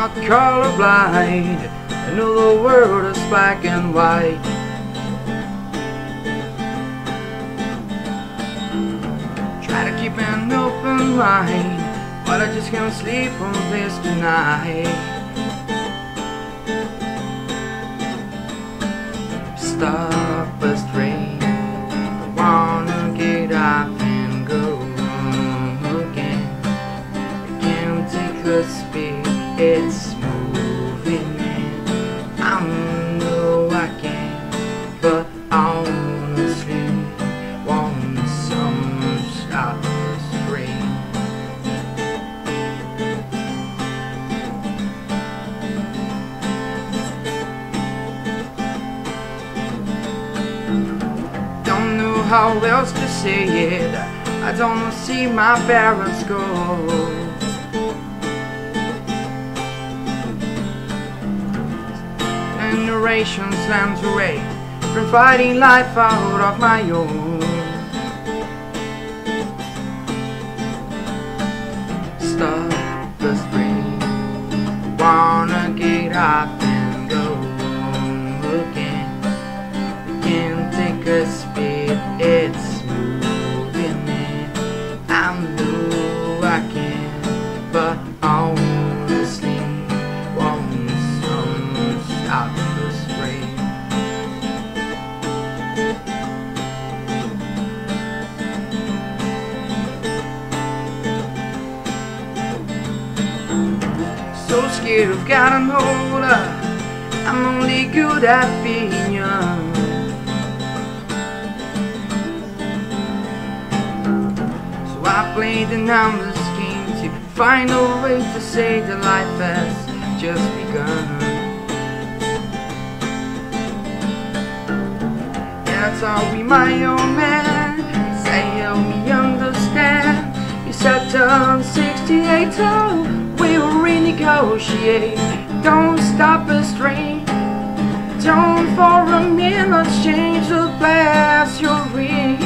not colorblind. I know the world is black and white. Try to keep an open mind, but I just can't sleep on this tonight. Stop us train, I wanna get up and go again. I can't take the speed, it's moving in. I know I can, but honestly want some stop this train. Don't know how else to say it. I don't wanna see my parents go. Generations slammed away from fighting life out of my own. Stop the spring, wanna get up and go again. I can't take a speed, it's moving in. I know I can, but honestly want some stop this rain. So scared of getting older, I'm only good at being young. So I play the numbers game to find a way to say that life has just begun. That's all be my own man. Say help me understand. You said turn 68, oh, we'll renegotiate. Don't stop us train. Don't for a minute change the glass you're in.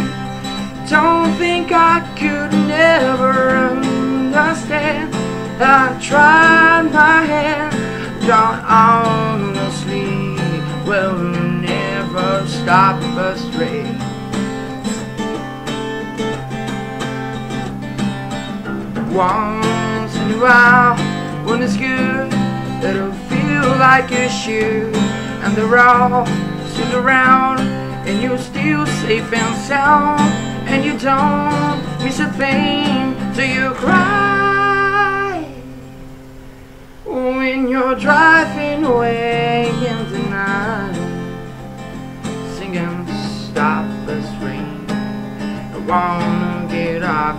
Don't think I could never understand. I tried my hand, but honestly will never stop us straight. Once in a while, when it's good, it'll feel like you should. And they're all still around, and you're still safe and sound. And you don't miss a thing till you cry when you're driving away in the night, singing stop this rain. I wanna get off